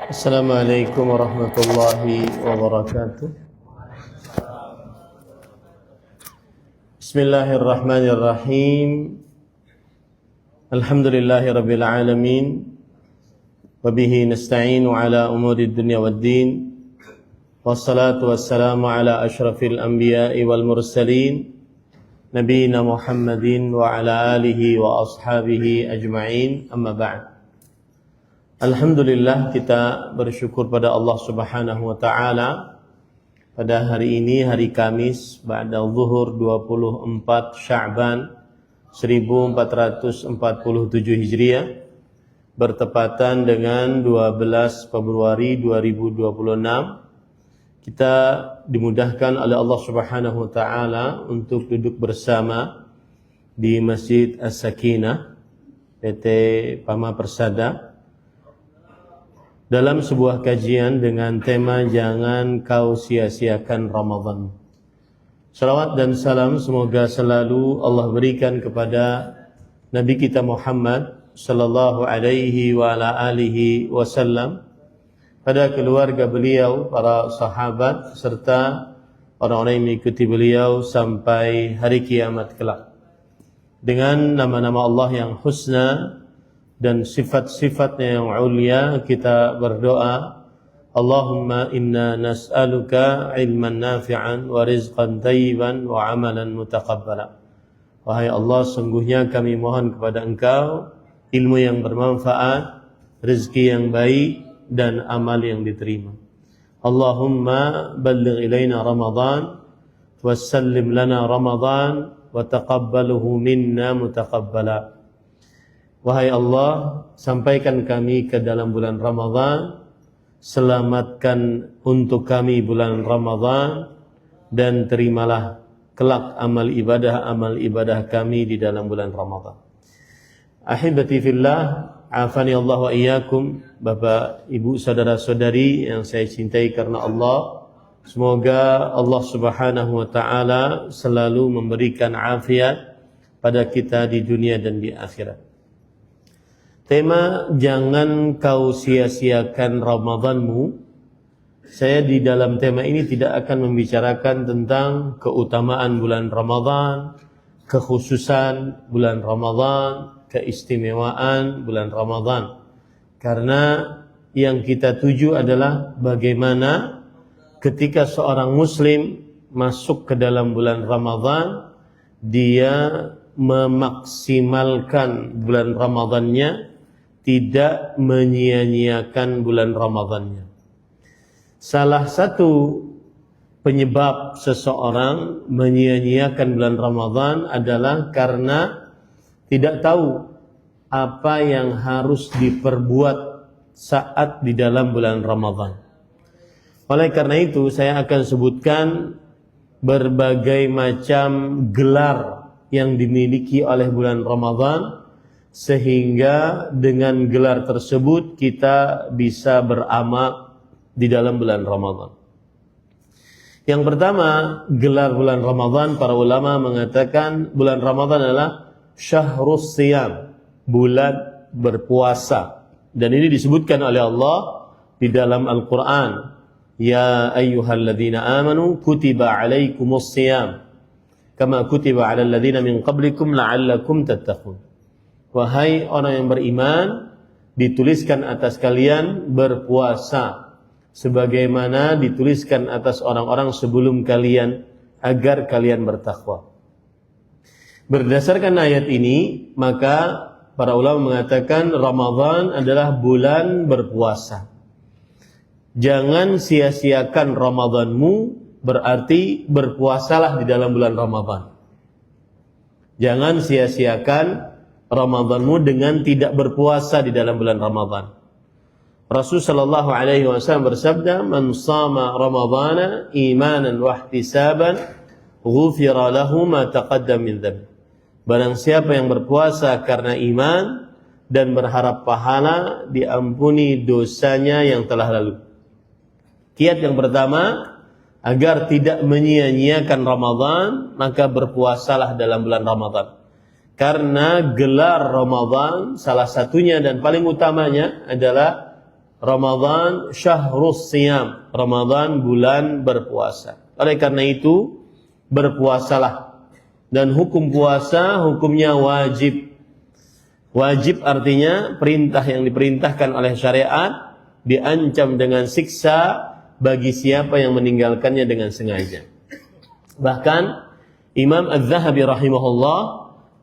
Assalamualaikum warahmatullahi wabarakatuh. Bismillahirrahmanirrahim. Alhamdulillahi rabbil alamin. Wabihi nasta'inu ala umuri dunya waddin. Wassalatu wassalamu ala ashrafil anbiya'i wal mursalin, Nabiina Muhammadin wa ala alihi wa ashabihi ajma'in. Amma ba'd. Alhamdulillah, kita bersyukur pada Allah Subhanahu wa taala pada hari ini, hari Kamis ba'da zuhur 24 Sya'ban 1447 Hijriah, bertepatan dengan 12 Februari 2026. Kita dimudahkan oleh Allah Subhanahu wa taala untuk duduk bersama di Masjid As-Sakinah PT Pama Persada dalam sebuah kajian dengan tema Jangan Kau Sia-siakan Ramadan. Salawat dan salam semoga selalu Allah berikan kepada Nabi kita Muhammad sallallahu alaihi wa ala alihi wasallam, pada keluarga beliau, para sahabat, serta orang-orang yang mengikuti beliau sampai hari kiamat kelak. Dengan nama-nama Allah yang husna dan sifat-sifatnya yang ulia, kita berdoa, Allahumma inna nas'aluka ilman nafi'an wa rizqan tayyiban wa amalan mutaqabbala. Wahai Allah, sungguhnya kami mohon kepada Engkau ilmu yang bermanfaat, rezeki yang baik, dan amal yang diterima. Allahumma balligh ilaina Ramadan wa sallim lana Ramadan wa taqabbaluhu minna mutaqabbala. Wahai Allah, sampaikan kami ke dalam bulan Ramadhan, selamatkan untuk kami bulan Ramadhan, dan terimalah kelak amal ibadah kami di dalam bulan Ramadhan. Ahibati fillah, afani Allah wa iyyakum, Bapak, Ibu, saudara-saudari yang saya cintai karena Allah. Semoga Allah Subhanahu wa taala selalu memberikan afiat pada kita di dunia dan di akhirat. Tema Jangan Kau Sia-siakan Ramadanmu. Saya di dalam tema ini tidak akan membicarakan tentang keutamaan bulan Ramadan, kekhususan bulan Ramadan, keistimewaan bulan Ramadan. Karena yang kita tuju adalah bagaimana ketika seorang muslim masuk ke dalam bulan Ramadan, dia memaksimalkan bulan Ramadannya, tidak menyia-nyiakan bulan Ramadannya. Salah satu penyebab seseorang menyia-nyiakan bulan Ramadan adalah karena tidak tahu apa yang harus diperbuat saat di dalam bulan Ramadan. Oleh karena itu, saya akan sebutkan berbagai macam gelar yang dimiliki oleh bulan Ramadan, sehingga dengan gelar tersebut kita bisa beramal di dalam bulan Ramadan. Yang pertama, gelar bulan Ramadan, para ulama mengatakan bulan Ramadan adalah Syahrus Siyam, bulan berpuasa. Dan ini disebutkan oleh Allah di dalam Al-Quran. Ya ayyuhalladzina amanu kutiba alaikumus siyam kama kutiba alal ladzina min qablikum la'allakum tattaqun. Wahai orang yang beriman, dituliskan atas kalian berpuasa sebagaimana dituliskan atas orang-orang sebelum kalian agar kalian bertakwa. Berdasarkan ayat ini, maka para ulama mengatakan Ramadan adalah bulan berpuasa. Jangan sia-siakan Ramadanmu, berarti berpuasalah di dalam bulan Ramadan. Jangan sia-siakan Ramadanmu dengan tidak berpuasa di dalam bulan Ramadan. Rasul sallallahu alaihi wasallam bersabda, "Man shama Ramadhana imanan wa ihtisaban, ghufira lahu ma taqaddama min dhanbi." Barang siapa yang berpuasa karena iman dan berharap pahala, diampuni dosanya yang telah lalu. Kiat yang pertama, agar tidak menyia-nyiakan Ramadan, maka berpuasalah dalam bulan Ramadan. Karena gelar Ramadan salah satunya dan paling utamanya adalah Ramadan syahrus siyam, Ramadan bulan berpuasa. Oleh karena itu berpuasalah. Dan hukum puasa hukumnya wajib. Wajib artinya perintah yang diperintahkan oleh syariat, diancam dengan siksa bagi siapa yang meninggalkannya dengan sengaja. Bahkan Imam Az-Zahabi rahimahullah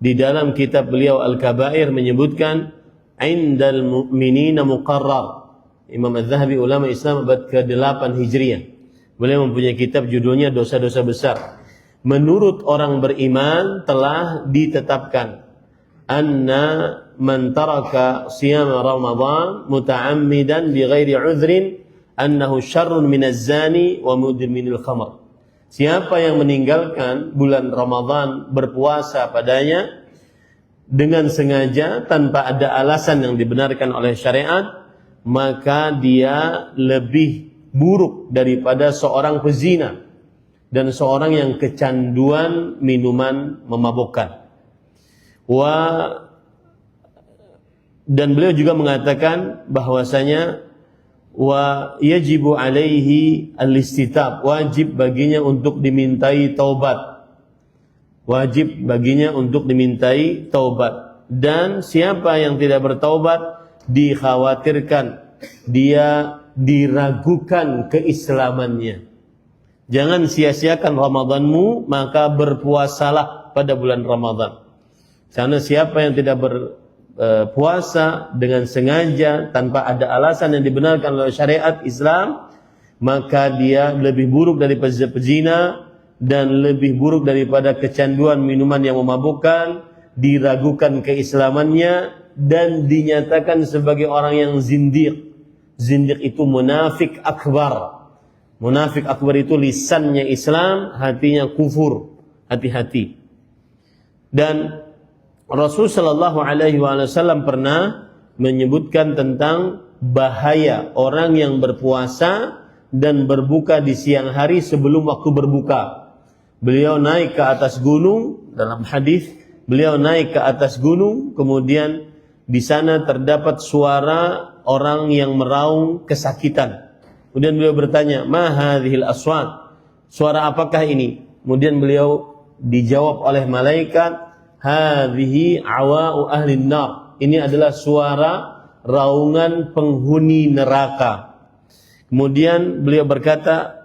di dalam kitab beliau Al-Kabair menyebutkan indal mu'minina muqarrar. Imam Az-Zahabi ulama Islam abad ke-8 Hijriah. Beliau mempunyai kitab judulnya Dosa-dosa Besar. Menurut orang beriman telah ditetapkan anna man taraka siyam Ramadan muta'ammidan bighairi 'udhrin annahu syarrun minaz zani wa mudminil khamr. Siapa yang meninggalkan bulan Ramadan berpuasa padanya dengan sengaja tanpa ada alasan yang dibenarkan oleh syariat, maka dia lebih buruk daripada seorang pezina dan seorang yang kecanduan minuman memabukkan. Dan beliau juga mengatakan bahwasanya wa yajibu alaihi al-istitab, wajib baginya untuk dimintai taubat. Wajib baginya untuk dimintai taubat. Dan siapa yang tidak bertaubat dikhawatirkan dia diragukan keislamannya. Jangan sia-siakan Ramadanmu, maka berpuasalah pada bulan Ramadan. Karena siapa yang tidak berpuasa dengan sengaja tanpa ada alasan yang dibenarkan oleh syariat Islam, maka dia lebih buruk daripada pezina dan lebih buruk daripada kecanduan minuman yang memabukkan, diragukan keislamannya dan dinyatakan sebagai orang yang zindiq. Zindiq itu munafik akbar. Munafik akbar itu lisannya Islam, hatinya kufur. Hati-hati. Dan Rasul sallallahu alaihi wasallam pernah menyebutkan tentang bahaya orang yang berpuasa dan berbuka di siang hari sebelum waktu berbuka. Beliau naik ke atas gunung, dalam hadis beliau naik ke atas gunung, kemudian di sana terdapat suara orang yang meraung kesakitan. Kemudian beliau bertanya, "Ma hadhil aswat?" Suara apakah ini? Kemudian beliau dijawab oleh malaikat, "Hadhihi awa'u ahli nar." Ini adalah suara raungan penghuni neraka. Kemudian beliau berkata,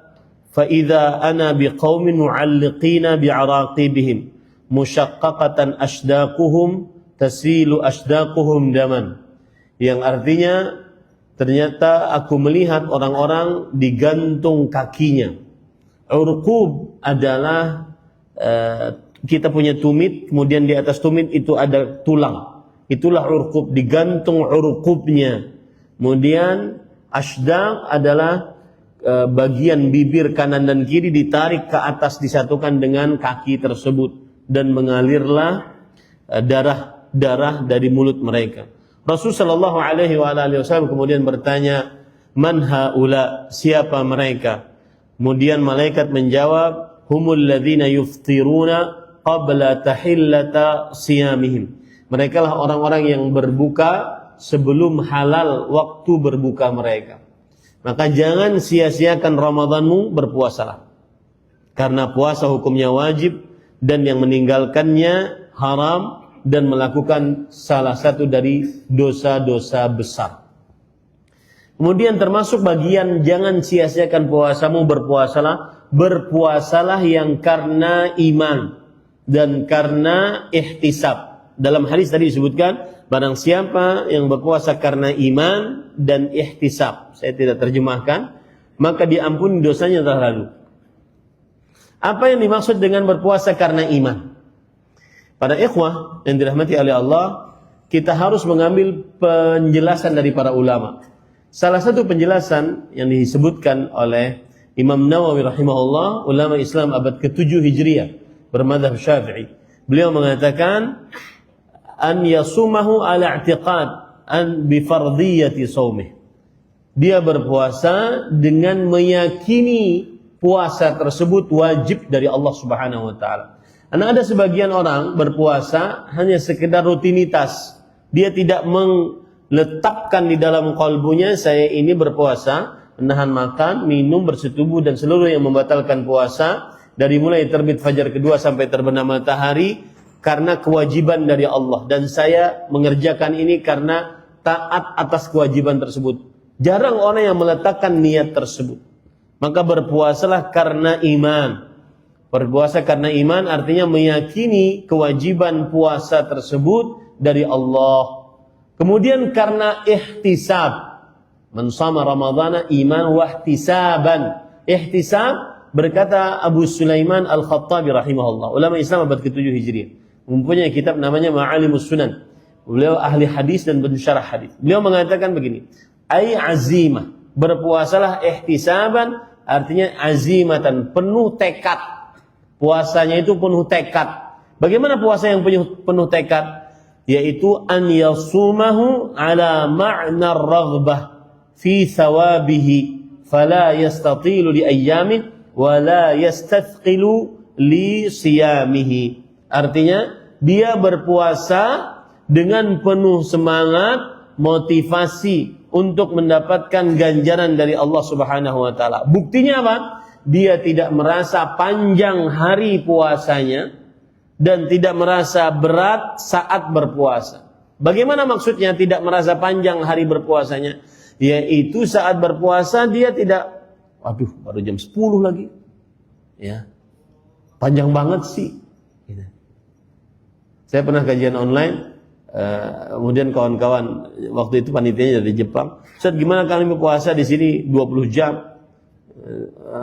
"Fa idza ana biqaumin mu'alliqina bi'araqibihim musyaqqaqatan ashdaquhum tasilu ashdaquhum daman." Yang artinya ternyata aku melihat orang-orang digantung kakinya. Urqub adalah kita punya tumit, kemudian di atas tumit itu ada tulang. Itulah urqub, digantung urqubnya. Kemudian ashdaq adalah bagian bibir kanan dan kiri ditarik ke atas disatukan dengan kaki tersebut dan mengalirlah darah dari mulut mereka. Rasulullah sallallahu alaihi wasallam kemudian bertanya, "Man haula?" Siapa mereka? Kemudian malaikat menjawab, "Humul ladzina yuftiruna qabla tahillata siyamihim." Mereka lah orang-orang yang berbuka sebelum halal waktu berbuka mereka. Maka jangan sia-siakan Ramadanmu, berpuasalah. Karena puasa hukumnya wajib dan yang meninggalkannya haram dan melakukan salah satu dari dosa-dosa besar. Kemudian termasuk bagian jangan sia-siakan puasamu, berpuasalah. Berpuasalah yang karena iman dan karena ihtisab. Dalam hadis tadi disebutkan, barang siapa yang berpuasa karena iman dan ihtisab, saya tidak terjemahkan, maka diampuni dosanya telah lalu. Apa yang dimaksud dengan berpuasa karena iman? Pada ikhwah yang dirahmati oleh Allah, kita harus mengambil penjelasan dari para ulama. Salah satu penjelasan yang disebutkan oleh Imam Nawawi rahimahullah, ulama Islam abad ke-7 Hijriah, bermadzhab Syafi'i. Beliau mengatakan, an yasumahu ala i'tiqad an bi fardhiyati shaumih. Dia berpuasa dengan meyakini puasa tersebut wajib dari Allah Subhanahu wa taala. Karena ada sebagian orang berpuasa hanya sekedar rutinitas. Dia tidak letakkan di dalam kalbunya, saya ini berpuasa, menahan makan, minum, bersetubuh dan seluruh yang membatalkan puasa dari mulai terbit fajar kedua sampai terbenam matahari karena kewajiban dari Allah, dan saya mengerjakan ini karena taat atas kewajiban tersebut. Jarang orang yang meletakkan niat tersebut. Maka berpuasalah karena iman. Berpuasa karena iman artinya meyakini kewajiban puasa tersebut dari Allah. Kemudian karena ihtisab. Man shama ramadhana iman wa ihtisaban. Ihtisab, berkata Abu Sulaiman Al-Khattabi rahimahullah, ulama Islam abad ke-7 Hijriah, mempunyai kitab namanya Ma'alimus Sunan. Beliau ahli hadis dan pensyarah hadis. Beliau mengatakan begini, ai azimah, berpuasalah ihtisaban, artinya azimatan, penuh tekad. Puasanya itu penuh tekad. Bagaimana puasa yang penuh tekad? Yaitu an yasumahu ala ma'na ar-raghbah fi thawabihi fala yastatilu li ayyamin wa la yastathqilu li siyamihi. Artinya dia berpuasa dengan penuh semangat, motivasi untuk mendapatkan ganjaran dari Allah Subhanahu wa taala. Buktinya apa? Dia tidak merasa panjang hari puasanya dan tidak merasa berat saat berpuasa. Bagaimana maksudnya tidak merasa panjang hari berpuasanya? Yaitu saat berpuasa dia tidak, waduh baru jam 10 lagi. Ya. Panjang banget sih. Gitu. Saya pernah kajian online, kemudian kawan-kawan waktu itu panitianya dari Jepang, Ustaz gimana kami berpuasa di sini 20 jam?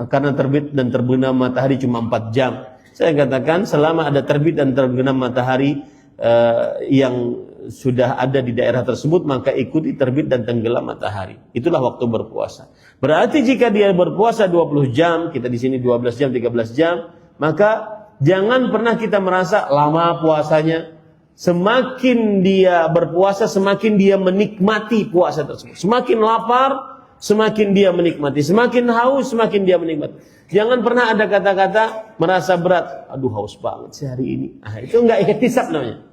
Karena terbit dan terbenam matahari cuma 4 jam. Saya katakan selama ada terbit dan terbenam matahari yang sudah ada di daerah tersebut, maka ikuti terbit dan tenggelam matahari. Itulah waktu berpuasa. Berarti jika dia berpuasa 20 jam, kita di sini 12 jam, 13 jam, maka jangan pernah kita merasa lama puasanya. Semakin dia berpuasa, semakin dia menikmati puasa tersebut. Semakin lapar, semakin dia menikmati. Semakin haus, semakin dia menikmati. Jangan pernah ada kata-kata merasa berat. Aduh haus banget sih hari ini. Itu enggak ihtisab namanya.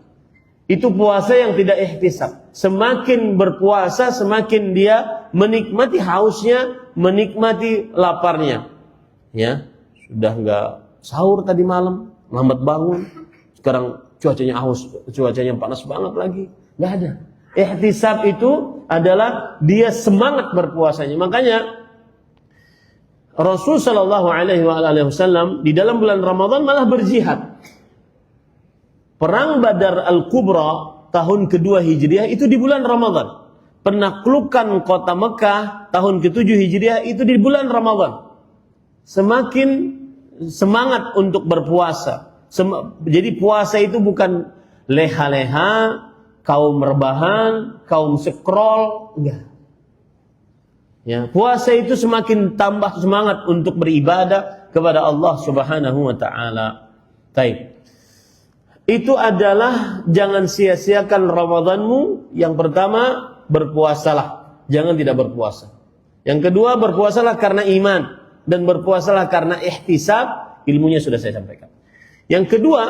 Itu puasa yang tidak ihtisab. Semakin berpuasa, semakin dia menikmati hausnya, menikmati laparnya. Ya, sudah enggak sahur tadi malam, lambat bangun. Sekarang cuacanya haus, cuacanya panas banget lagi. Enggak ada. Ihtisab itu adalah dia semangat berpuasanya. Makanya Rasul sallallahu alaihi wasallam di dalam bulan Ramadan malah berjihad. Perang Badar Al-Kubra tahun kedua Hijriah itu di bulan Ramadan. Penaklukan kota Mekah tahun ke-7 Hijriah itu di bulan Ramadan. Semakin semangat untuk berpuasa. Jadi puasa itu bukan leha-leha, kaum rebahan, kaum scroll, enggak. Ya, puasa itu semakin tambah semangat untuk beribadah kepada Allah Subhanahu wa taala. Baik. Itu adalah jangan sia-siakan Ramadanmu. Yang pertama, berpuasalah. Jangan tidak berpuasa. Yang kedua, berpuasalah karena iman dan berpuasalah karena ihtisab. Ilmunya sudah saya sampaikan. Yang kedua,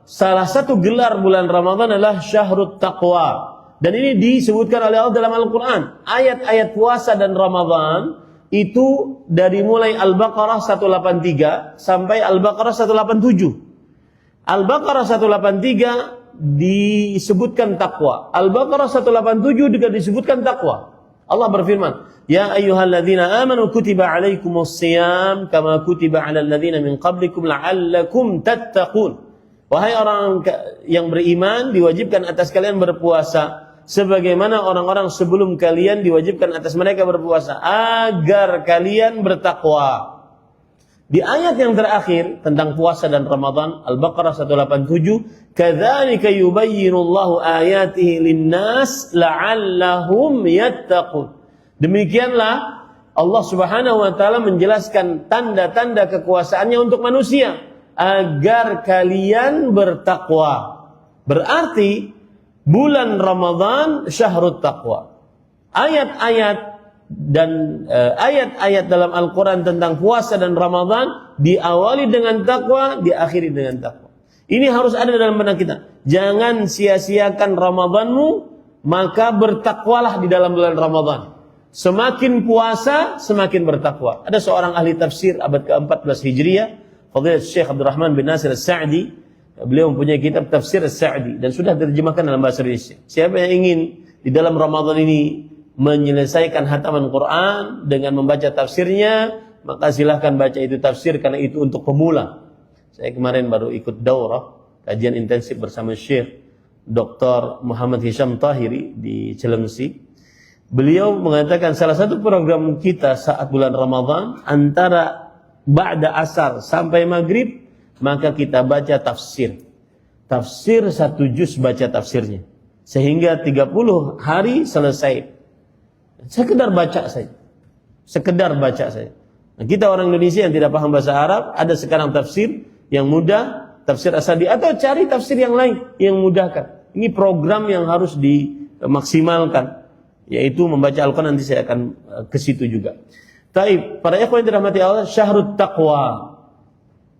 salah satu gelar bulan Ramadan adalah Syahrut Taqwa. Dan ini disebutkan oleh Allah dalam Al-Quran. Ayat-ayat puasa dan Ramadan itu dari mulai Al-Baqarah 183 sampai Al-Baqarah 187. Al-Baqarah 183 disebutkan takwa. Al-Baqarah 187 juga disebutkan takwa. Allah berfirman, Ya ayyuhalladzina amanu kutiba alaikumus siyam kama kutiba alal ladzina min qablikum la'allakum tattaqun. Wahai orang yang beriman, diwajibkan atas kalian berpuasa sebagaimana orang-orang sebelum kalian diwajibkan atas mereka berpuasa agar kalian bertakwa. Di ayat yang terakhir tentang puasa dan Ramadan, Al-Baqarah 187, kadzalika yubayyinullahu ayatihi lin-nas la'allahum yattaqun. Demikianlah Allah Subhanahu wa taala menjelaskan tanda-tanda kekuasaannya untuk manusia agar kalian bertakwa. Berarti bulan Ramadan syahrut taqwa. Ayat-ayat dan ayat-ayat dalam Al-Quran tentang puasa dan Ramadan diawali dengan takwa, diakhiri dengan takwa. Ini harus ada dalam benak kita. Jangan sia-siakan Ramadanmu, maka bertakwalah di dalam bulan Ramadan. Semakin puasa, semakin bertakwa. Ada seorang ahli tafsir abad ke-14 Hijriah, Fadilat Syekh Abdurrahman bin Nasir As-Sa'di. Beliau mempunyai kitab Tafsir As-Sa'di dan sudah diterjemahkan dalam bahasa Indonesia. Siapa yang ingin di dalam Ramadan ini menyelesaikan hataman Quran dengan membaca tafsirnya, maka silahkan baca itu tafsir, karena itu untuk pemula. Saya kemarin baru ikut daurah, kajian intensif bersama Syekh Dr. Muhammad Hisham Tahiri di Cilemsi. Beliau mengatakan salah satu program kita saat bulan Ramadan, antara ba'da asar sampai maghrib, maka kita baca tafsir. Tafsir 1 juz baca tafsirnya. Sehingga 30 hari selesai. Sekedar baca saja. Sekedar baca saja. Nah, kita orang Indonesia yang tidak paham bahasa Arab, ada sekarang tafsir yang mudah, tafsir As-Sa'di, atau cari tafsir yang lain yang mudahkan. Ini program yang harus dimaksimalkan, yaitu membaca Al-Quran. Nanti saya akan ke situ juga. Taib, para ikhwan yang dirahmati Allah, syahrut taqwa,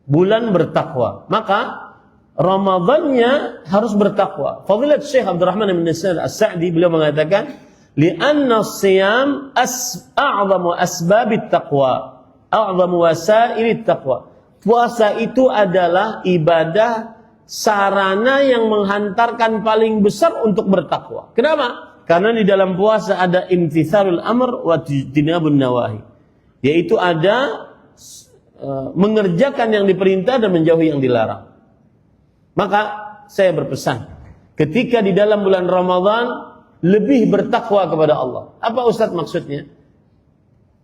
bulan bertakwa. Maka Ramadannya harus bertakwa. Fadilat Syekh Abdurrahman bin Nasir As-Sa'di, beliau mengatakan, li'anna as-siyam a'zamu asbabit taqwa, a'zamu wasailit taqwa. Puasa itu adalah ibadah sarana yang menghantarkan paling besar untuk bertakwa. Kenapa? Karena di dalam puasa ada imtithalul amr wa tinabun nawahi, yaitu ada mengerjakan yang diperintah dan menjauhi yang dilarang. Maka saya berpesan, ketika di dalam bulan Ramadan lebih bertakwa kepada Allah. Apa Ustaz maksudnya?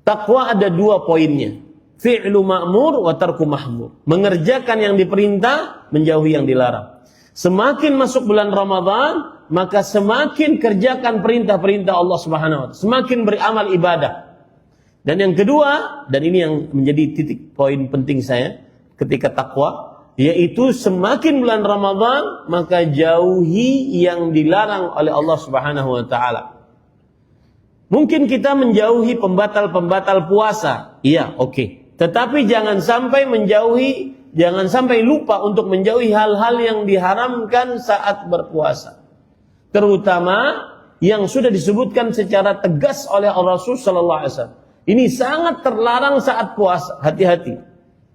Takwa ada 2 poinnya. Fi'lu ma'mur wa tarku mahmur. Mengerjakan yang diperintah, menjauhi yang dilarang. Semakin masuk bulan Ramadan, maka semakin kerjakan perintah-perintah Allah Subhanahu wa taala, semakin beramal ibadah. Dan yang kedua, dan ini yang menjadi titik poin penting saya ketika takwa, yaitu semakin bulan Ramadan, maka jauhi yang dilarang oleh Allah Subhanahu wa taala. Mungkin kita menjauhi pembatal-pembatal puasa. Iya, oke. Tetapi jangan sampai menjauhi, jangan sampai lupa untuk menjauhi hal-hal yang diharamkan saat berpuasa. Terutama yang sudah disebutkan secara tegas oleh Rasul sallallahu alaihi wasallam. Ini sangat terlarang saat puasa. Hati-hati.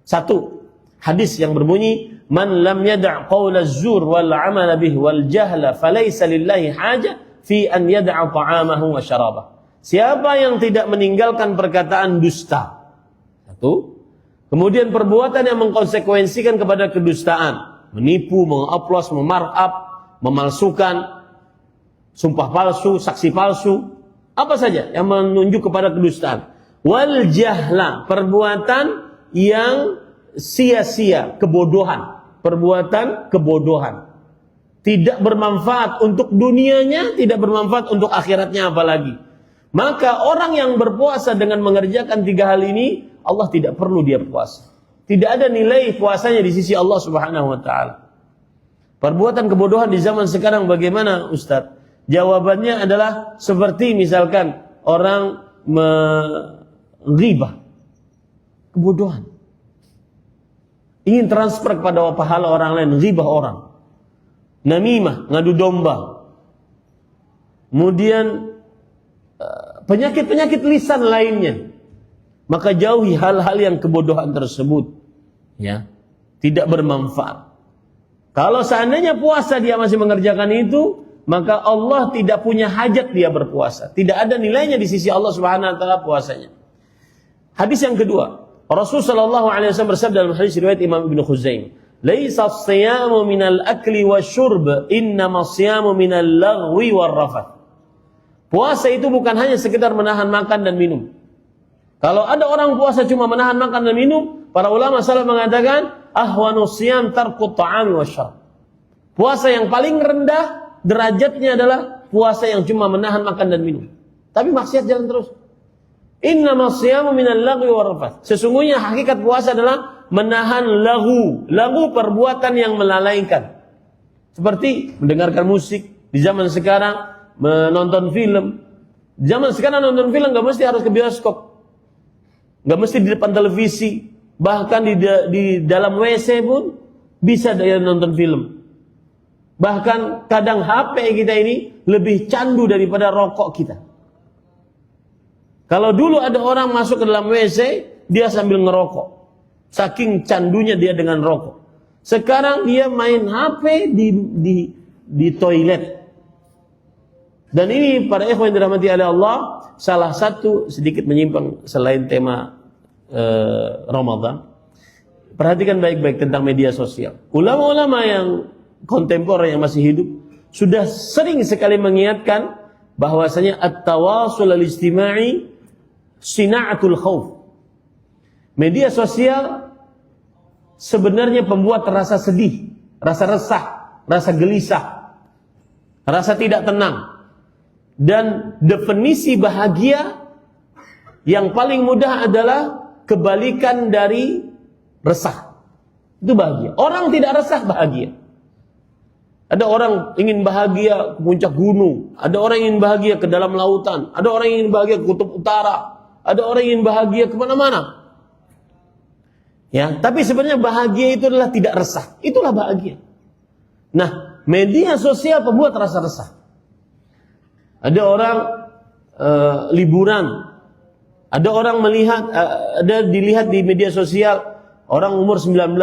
1, hadis yang berbunyi, "Man lam yada' qaula az-zur wal 'amala bih wal jahla falaysa lillahi haja fi an yada'a ta'amahu wa syarabah." Siapa yang tidak meninggalkan perkataan dusta, 1. Kemudian perbuatan yang mengkonsekuensikan kepada kedustaan, menipu, mengoplos, memarkup, memalsukan, sumpah palsu, saksi palsu, apa saja yang menunjuk kepada kedustaan. Wal jahla, perbuatan yang sia-sia, kebodohan, perbuatan kebodohan, tidak bermanfaat untuk dunianya, tidak bermanfaat untuk akhiratnya apalagi. Maka orang yang berpuasa dengan mengerjakan 3 hal ini, Allah tidak perlu dia puasa. Tidak ada nilai puasanya di sisi Allah Subhanahu wa taala. Perbuatan kebodohan di zaman sekarang bagaimana, Ustaz? Jawabannya adalah seperti misalkan orang ghibah. Kebodohan. Ingin transfer kepada pahala orang lain, ghibah orang. Namimah, ngadu domba. Kemudian penyakit-penyakit lisan lainnya. Maka jauhi hal-hal yang kebodohan tersebut, ya, tidak bermanfaat. Kalau seandainya puasa dia masih mengerjakan itu, maka Allah tidak punya hajat dia berpuasa. Tidak ada nilainya di sisi Allah Subhanahu wa taala puasanya. Hadis yang kedua, Rasul sallallahu alaihi wasallam bersabda dalam hadis riwayat Imam Ibnu Khuzaimah, "Laisa as-siyamu minal akli wasyurb, innama as-siyamu minal laghwi war-rafath." Puasa itu bukan hanya sekedar menahan makan dan minum. Kalau ada orang puasa cuma menahan makan dan minum, para ulama salaf mengatakan ahwanus siyam tarkut ta'ami wasyarab. Puasa yang paling rendah derajatnya adalah puasa yang cuma menahan makan dan minum. Tapi maksiat jalan terus. Innamas siyamu minal lagwi war-rafath. Sesungguhnya hakikat puasa adalah menahan lagu. Lagu perbuatan yang melalaikan. Seperti mendengarkan musik. Di zaman sekarang menonton film. Di zaman sekarang nonton film gak mesti harus ke bioskop. Gak mesti di depan televisi. Bahkan di dalam WC pun bisa dia nonton film. Bahkan kadang HP kita ini lebih candu daripada rokok kita. Kalau dulu ada orang masuk ke dalam WC, dia sambil ngerokok. Saking candunya dia dengan rokok. Sekarang dia main HP di toilet. Dan ini para ikhwan yang dirahmati oleh Allah, salah satu sedikit menyimpang selain tema Ramadan. Perhatikan baik-baik tentang media sosial. Ulama-ulama yang kontemporer yang masih hidup sudah sering sekali mengingatkan bahwasanya at-tawasul al-istima'i sina'atul khauf. Media sosial sebenarnya pembuat rasa sedih, rasa resah, rasa gelisah, rasa tidak tenang. Dan definisi bahagia yang paling mudah adalah kebalikan dari resah. Itu bahagia. Orang tidak resah bahagia. Ada orang ingin bahagia ke puncak gunung, ada orang ingin bahagia ke dalam lautan, ada orang ingin bahagia ke kutub utara, ada orang ingin bahagia kemana-mana. Ya, tapi sebenarnya bahagia itu adalah tidak resah. Itulah bahagia. Nah, media sosial pembuat rasa resah. Ada orang liburan, ada orang melihat, ada dilihat di media sosial orang umur 19,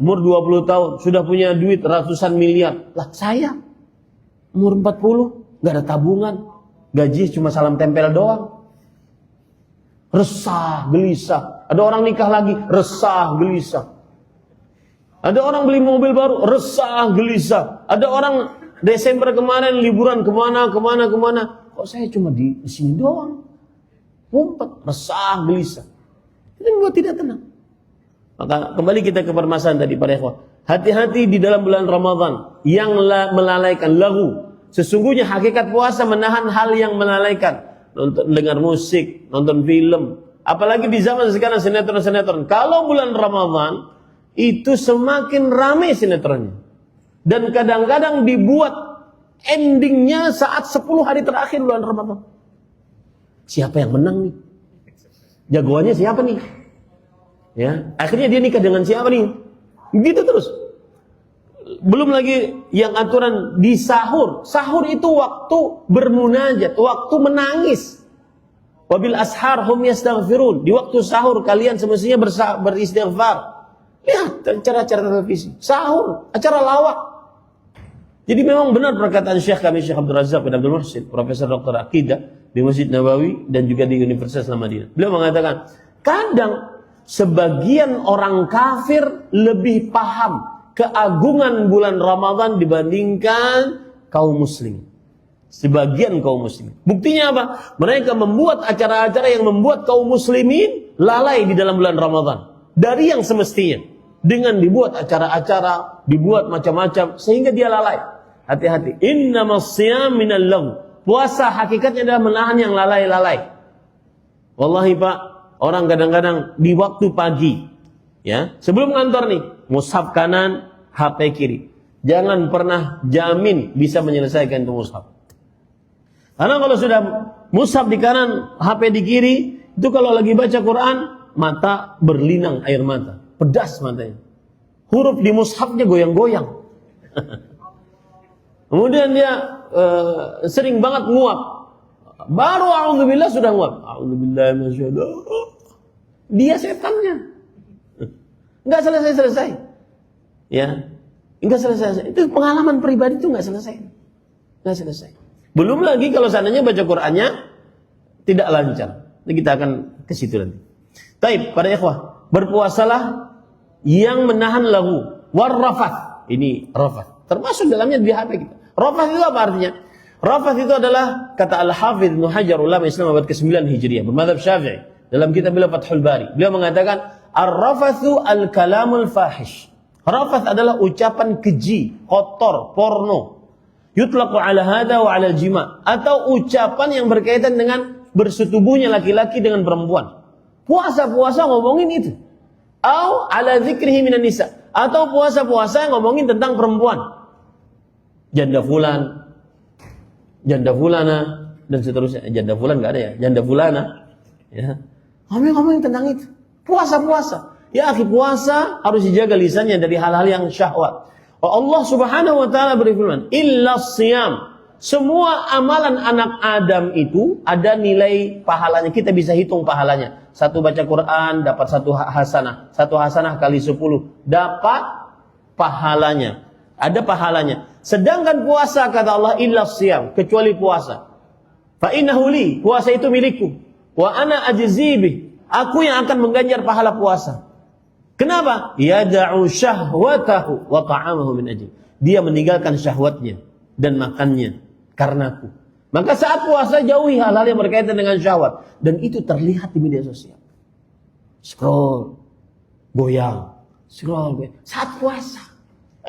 umur 20 tahun sudah punya duit ratusan miliar. Lah saya umur 40 nggak ada tabungan, gaji cuma salam tempel doang. Resah, gelisah. Ada orang nikah lagi, resah, gelisah. Ada orang beli mobil baru, resah, gelisah. Ada orang Desember kemarin liburan kemana. Kok saya cuma di sini doang? Ngumpet, resah, gelisah. Itu membuat tidak tenang. Maka kembali kita ke permasalahan tadi para ikhwah. Hati-hati di dalam bulan Ramadan yang melalaikan lagu. Sesungguhnya hakikat puasa menahan hal yang melalaikan. Nonton, dengar musik, nonton film. Apalagi di zaman sekarang sinetron-sinetron. Kalau bulan Ramadan itu semakin ramai sinetronnya. Dan kadang-kadang dibuat endingnya saat 10 hari terakhir bulan Ramadan. Siapa yang menang nih? Jagoannya siapa nih? Ya, akhirnya dia nikah dengan siapa nih? Gitu terus. Belum lagi yang aturan di sahur. Sahur itu waktu bermunajat, waktu menangis. Wabil ashar hum yastaghfirun. Di waktu sahur kalian semestinya beristighfar. Lihat acara-acara televisi. Sahur, acara lawak. Jadi memang benar perkataan Syekh kami Syekh Abdul Razak bin Abdul Muhsin, Profesor Dr. Aqidah di Masjid Nabawi dan juga di Universitas Madinah. Beliau mengatakan, kadang sebagian orang kafir lebih paham keagungan bulan Ramadan dibandingkan kaum muslim. Sebagian kaum muslim. Buktinya apa? Mereka membuat acara-acara yang membuat kaum muslimin lalai di dalam bulan Ramadan. Dari yang semestinya. Dengan dibuat acara-acara, dibuat macam-macam sehingga dia lalai. Hati-hati. Innamas siyam minal lagw. Puasa hakikatnya adalah menahan yang lalai-lalai. Wallahi Pak, orang kadang-kadang di waktu pagi, ya, sebelum kantor nih, mushaf kanan, HP kiri. Jangan pernah jamin bisa menyelesaikan itu mushaf. Karena kalau sudah mushaf di kanan, HP di kiri, itu kalau lagi baca Quran, mata berlinang air mata. Pedas matanya. Huruf di mushafnya goyang-goyang. Kemudian dia sering banget nguap. Baru a'udzubillah sudah nguap. A'udzubillah minasyaitonir. Dia setannya. Enggak selesai-selesai. Ya. Enggak selesai. Itu pengalaman pribadi itu enggak selesai. Enggak selesai. Belum lagi kalau seandainya baca Qur'annya tidak lancar. Nanti kita akan ke situ nanti. Taib, para ikhwah, berpuasalah yang menahan lagu warrafath. Ini rafath. Termasuk dalamnya di HP kita. Rafath itu apa artinya? Rafath itu adalah kata Al-Hafidz Ibnu Hajar ulama Islam abad ke-9 Hijriah bermadzhab Syafi'i. Dalam kitab beliau Fathul Bari, beliau mengatakan ar-rafathu al-kalamul fahish. Rafath adalah ucapan keji, kotor, porno. Yutlaqu ala hada wa ala jima, atau ucapan yang berkaitan dengan bersetubuhnya laki-laki dengan perempuan. Puasa-puasa ngomongin itu. Au ala dzikrihi minan nisa, atau puasa-puasa yang ngomongin tentang perempuan. Janda fulan, janda fulana dan seterusnya. Janda fulan enggak ada ya, janda fulana. Ya. Ngomong-ngomong tentang itu. Puasa-puasa. Ya akhi, puasa harus dijaga lisannya dari hal-hal yang syahwat. Allah Subhanahu wa taala berfirman, "Illa shiyam." Semua amalan anak Adam itu ada nilai pahalanya. Kita bisa hitung pahalanya. Satu baca Quran dapat satu hasanah. Satu hasanah kali 10 dapat pahalanya. Ada pahalanya. Sedangkan puasa kata Allah illa shiyam, kecuali puasa. Fa innahu li, puasa itu milikku. Wa ana ajzi bih, aku yang akan mengganjar pahala puasa. Kenapa? Yada'u syahwatahu wa ta'amahu min ajli. Dia meninggalkan syahwatnya dan makannya karenaku. Maka saat puasa jauhi hal-hal yang berkaitan dengan syahwat. Dan itu terlihat di media sosial. Scroll, goyang, scroll, goyang. Saat puasa.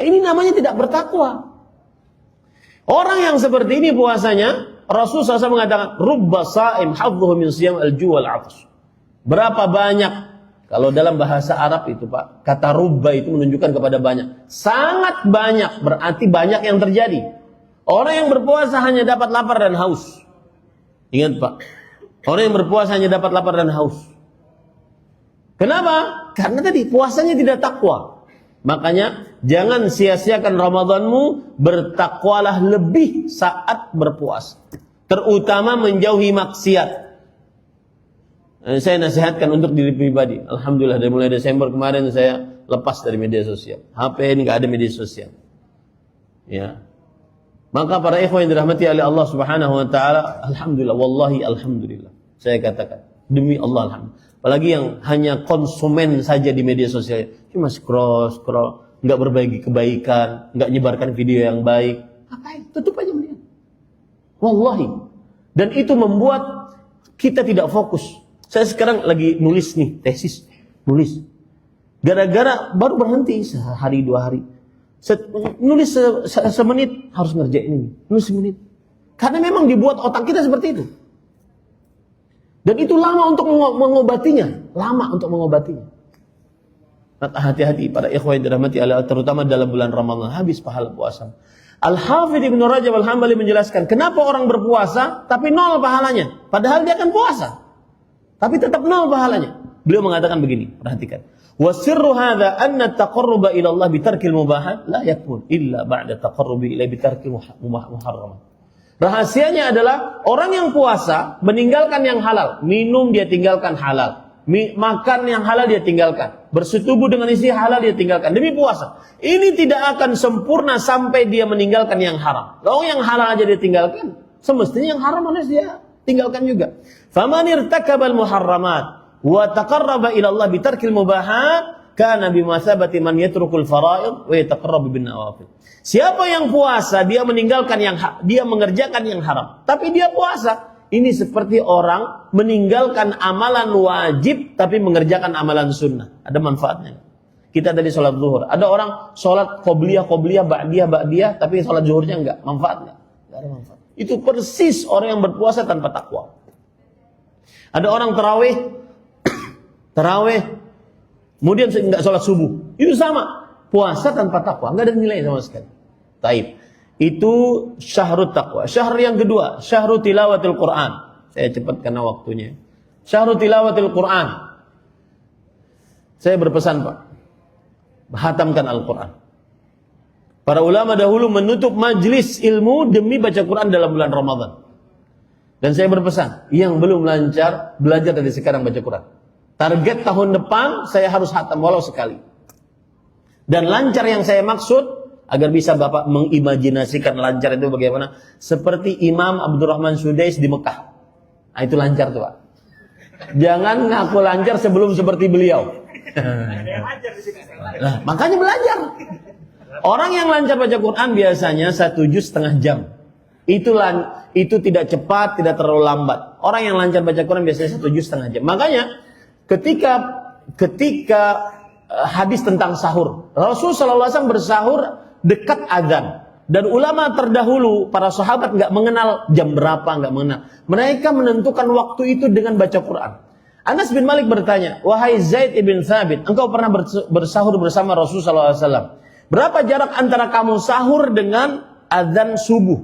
Ini namanya tidak bertakwa. Orang yang seperti ini puasanya, Rasulullah SAW mengatakan, Rubba sa'im hadzuhu min siyam al-ju' wal-'atash. Berapa banyak, kalau dalam bahasa Arab itu Pak, kata rubba itu menunjukkan kepada banyak. Sangat banyak, berarti banyak yang terjadi. Orang yang berpuasa hanya dapat lapar dan haus. Ingat Pak, orang yang berpuasa hanya dapat lapar dan haus. Kenapa? Karena tadi puasanya tidak takwa. Makanya jangan sia-siakan Ramadanmu, bertakwalah lebih saat berpuasa. Terutama menjauhi maksiat. Saya nasihatkan untuk diri pribadi. Alhamdulillah dari mulai Desember kemarin saya lepas dari media sosial. HP ini nggak ada media sosial. Ya. Maka para ikhwan yang dirahmati oleh Allah Subhanahu wa taala, alhamdulillah, wallahi alhamdulillah. Saya katakan, demi Allah alhamdulillah. Apalagi yang hanya konsumen saja di media sosial, cuma scroll, enggak berbagi kebaikan, enggak nyebarkan video yang baik. Ngapain? Tutup aja dia. Wallahi. Dan itu membuat kita tidak fokus. Saya sekarang lagi nulis nih, tesis, nulis. Gara-gara baru berhenti sehari 2 hari. Nulis semenit harus ngerjain ini, nulis semenit. Karena memang dibuat otak kita seperti itu. Dan itu lama untuk mengobatinya, Maka hati-hati para ikhwan yang dirahmati Allah, terutama dalam bulan Ramadan, habis pahala puasa. Al-Hafidz Ibnu Rajab Al-Hambali menjelaskan, kenapa orang berpuasa tapi 0 pahalanya, padahal dia akan puasa, tapi tetap 0 pahalanya. Beliau mengatakan begini, perhatikan. Wa sirru hadza anna at-taqarruba ila Allah bi tarkil mubahat la yakun illa ba'da taqarrubi ila bi tarkil muharramat. Rahasianya adalah orang yang puasa meninggalkan yang halal, minum dia tinggalkan halal, makan yang halal dia tinggalkan, bersetubuh dengan istri halal dia tinggalkan demi puasa. Ini tidak akan sempurna sampai dia meninggalkan yang haram. Kalau yang halal aja dia tinggalkan, semestinya yang haram harus dia tinggalkan juga. Faman irtakabal muharramat wa taqarraba ila Allah bi tarkil mubahat kana bimasabati man yatrukul fara'id wa yataqarrabu bin nawafil. Siapa yang puasa dia meninggalkan dia mengerjakan yang haram, tapi dia puasa. Ini seperti orang meninggalkan amalan wajib tapi mengerjakan amalan sunnah. Ada manfaatnya. Kita tadi sholat zuhur, ada orang sholat qobliyah, ba'diyah, tapi sholat zuhurnya enggak. Manfaat enggak? Enggak ada manfaat. Itu persis orang yang berpuasa tanpa takwa. Ada orang tarawih, kemudian enggak sholat subuh. Itu sama, puasa tanpa takwa, enggak ada nilai sama sekali. Taib. Itu syahrut taqwa. Syahr yang kedua, syahrut tilawatil Quran. Saya cepat karena waktunya. Syahrut tilawatil Quran. Saya berpesan Pak, hatamkan Al-Quran. Para ulama dahulu menutup majlis ilmu demi baca Quran dalam bulan Ramadan. Dan saya berpesan, yang belum lancar, belajar dari sekarang baca Quran. Target tahun depan, saya harus hatam walau sekali. Dan lancar yang saya maksud, agar bisa Bapak mengimajinasikan lancar itu bagaimana. Seperti Imam Abdurrahman Sudais di Mekah. Nah, itu lancar tuh Pak. Jangan ngaku lancar sebelum seperti beliau. Nah, makanya belajar. Orang yang lancar baca Quran biasanya 1 juz setengah jam. Itu tidak cepat, tidak terlalu lambat. Orang yang lancar baca Quran biasanya 1 juz setengah jam. Makanya ketika hadis tentang sahur, Rasulullah SAW bersahur dekat azan. Dan ulama terdahulu, para sahabat nggak mengenal jam berapa, nggak mengenal. Mereka menentukan waktu itu dengan baca Quran. Anas bin Malik bertanya, wahai Zaid ibn Thabit, engkau pernah bersahur bersama Rasulullah SAW. Berapa jarak antara kamu sahur dengan azan subuh?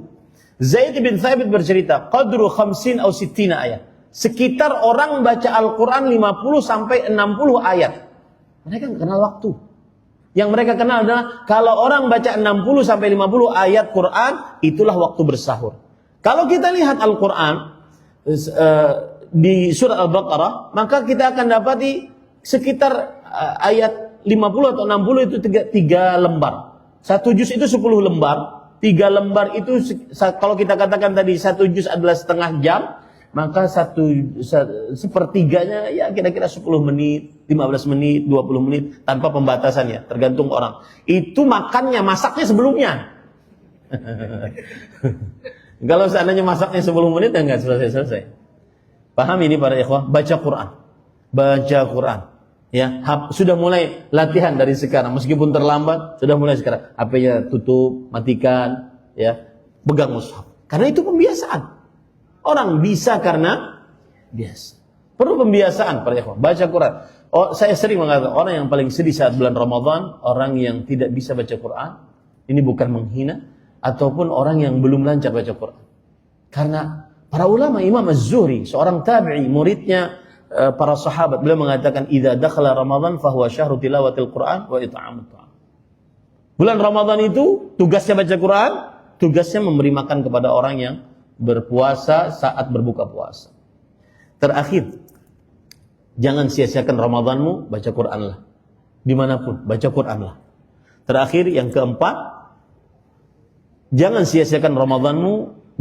Zaid bin Thabit bercerita, qadru 50 atau 60 ayat. Sekitar orang baca Al-Quran 50 sampai 60 ayat. Mereka nggak kenal waktu. Yang mereka kenal adalah kalau orang baca 60 sampai 50 ayat Quran, itulah waktu bersahur. Kalau kita lihat Al-Quran di surah Al-Baqarah, maka kita akan dapati sekitar ayat 50 atau 60 itu tiga lembar. Satu juz itu 10 lembar. 3 lembar itu kalau kita katakan tadi satu juz adalah setengah jam, maka sepertiganya ya kira-kira 10 menit, 15 menit, 20 menit tanpa pembatasan ya, tergantung orang. Itu makannya, masaknya sebelumnya. Kalau seandainya masaknya 10 menit, enggak selesai-selesai. Paham ini para ikhwah? Baca Quran. Baca Quran. Ya, sudah mulai latihan dari sekarang. Meskipun terlambat, sudah mulai sekarang. HP-nya tutup, matikan, ya. Pegang mushaf. Karena itu pembiasaan. Orang bisa karena biasa. Perlu pembiasaan para ikhwah. Baca Quran. Saya sering mengatakan orang yang paling sedih saat bulan Ramadan, orang yang tidak bisa baca Quran. Ini bukan menghina, ataupun orang yang belum lancar baca Quran. Karena para ulama, Imam Az-Zuhri, seorang tabi'i, muridnya para sahabat, beliau mengatakan, "Idza dakhala Ramadan fahuwa syahru tilawatil Quran wa it'amut ta'am." Bulan Ramadan itu tugasnya baca Quran, tugasnya memberi makan kepada orang yang berpuasa saat berbuka puasa. Terakhir, jangan sia-siakan Ramadanmu, baca Quranlah. Dimanapun, baca Quranlah. Terakhir, yang keempat, jangan sia-siakan Ramadanmu,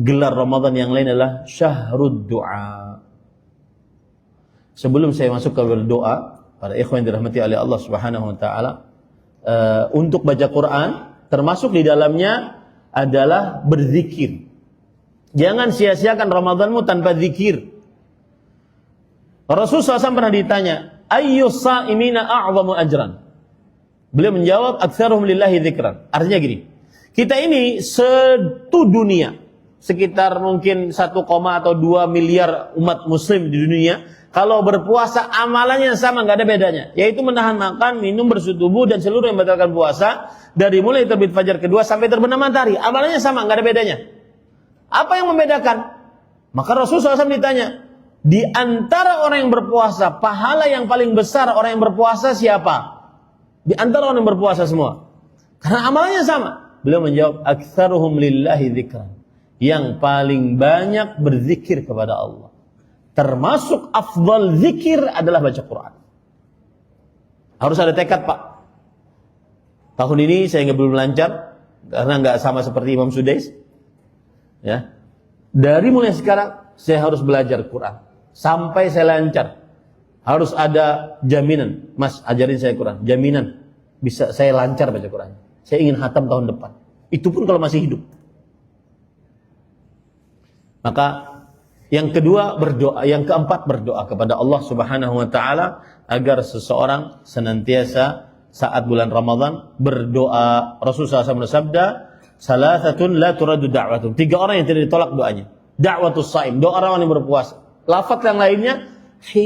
gelar Ramadan yang lain adalah syahrud du'a. Sebelum saya masuk ke berdoa, para ikhwan yang dirahmati oleh Allah Subhanahu wa taala, untuk baca Quran, termasuk di dalamnya adalah berzikir. Jangan sia-siakan Ramadanmu tanpa zikir. Rasulullah SAW pernah ditanya, ayyus sa'imina a'zamu ajran? Beliau menjawab, aktsaruhum lillahi dzikran. Artinya gini, kita ini satu dunia, sekitar mungkin 1, atau 2 miliar umat muslim di dunia, kalau berpuasa amalannya sama, nggak ada bedanya, yaitu menahan makan, minum, bersetubuh dan seluruh yang membatalkan puasa dari mulai terbit fajar kedua sampai terbenam matahari, amalannya sama, nggak ada bedanya. Apa yang membedakan? Maka Rasulullah SAW ditanya, di antara orang yang berpuasa, pahala yang paling besar orang yang berpuasa siapa? Di antara orang yang berpuasa semua, karena amalannya sama. Beliau menjawab, aktsaruhum lillahi dzikran, yang paling banyak berzikir kepada Allah. Termasuk afdal zikir adalah baca Quran. Harus ada tekad, Pak. Tahun ini saya belum lancar karena nggak sama seperti Imam Sudais. Ya, dari mulai sekarang saya harus belajar Quran sampai saya lancar. Harus ada jaminan, Mas, ajarin saya Quran. Jaminan bisa saya lancar baca Quran. Saya ingin khatam tahun depan. Itu pun kalau masih hidup. Maka yang kedua berdoa, yang keempat berdoa kepada Allah Subhanahu wa taala agar seseorang senantiasa saat bulan Ramadan berdoa. Rasulullah SAW bersabda, salasatun la turadu da'watum. 3 orang yang tidak ditolak doanya. Da'watus shaim, doa orang yang berpuasa. Lafaz yang lainnya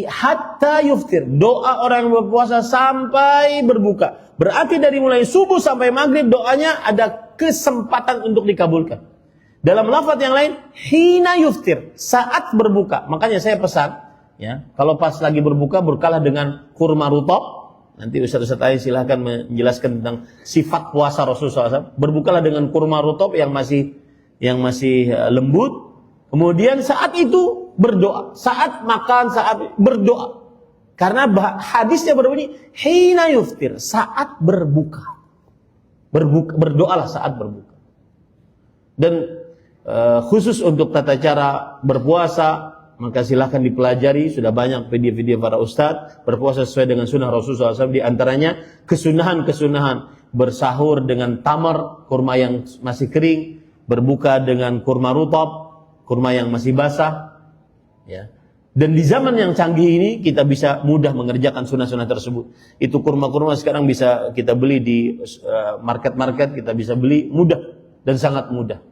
hatta yuftir, doa orang yang berpuasa sampai berbuka. Berarti dari mulai subuh sampai maghrib doanya ada kesempatan untuk dikabulkan. Dalam lafaz yang lain, hina yuftir, saat berbuka. Makanya saya pesan, ya, kalau pas lagi berbuka, berkalah dengan kurma rutab. Nanti Ustaz-Ustaz Ayi silahkan menjelaskan tentang sifat puasa Rasulullah SAW. Berbukalah dengan kurma rutab yang masih lembut. Kemudian saat itu berdoa, saat makan, saat berdoa. Karena hadisnya berbunyi hina yuftir, saat berbuka. Berdoalah saat berbuka. Dan khusus untuk tata cara berpuasa, maka silahkan dipelajari. Sudah banyak video-video para ustadz berpuasa sesuai dengan sunnah Rasulullah SAW. Di antaranya kesunahan-kesunahan bersahur dengan tamar, kurma yang masih kering, berbuka dengan kurma rutab, kurma yang masih basah, ya. Dan di zaman yang canggih ini kita bisa mudah mengerjakan sunnah-sunnah tersebut. Itu kurma-kurma sekarang bisa kita beli di market-market, kita bisa beli mudah dan sangat mudah.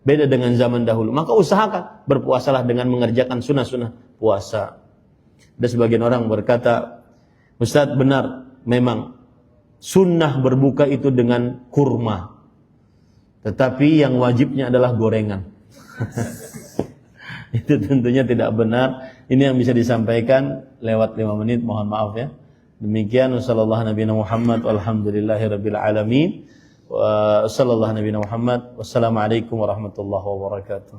Beda dengan zaman dahulu. Maka usahakan berpuasalah dengan mengerjakan sunnah-sunnah puasa. Dan sebagian orang berkata, Ustaz, benar, memang sunnah berbuka itu dengan kurma. Tetapi yang wajibnya adalah gorengan. Itu tentunya tidak benar. Ini yang bisa disampaikan lewat 5 menit, mohon maaf ya. Demikian wasallallahu nabiyana Muhammad walhamdulillahirabbil alamin. Wa sallallahu nabiyana Muhammad. Wassalamualaikum warahmatullahi wabarakatuh.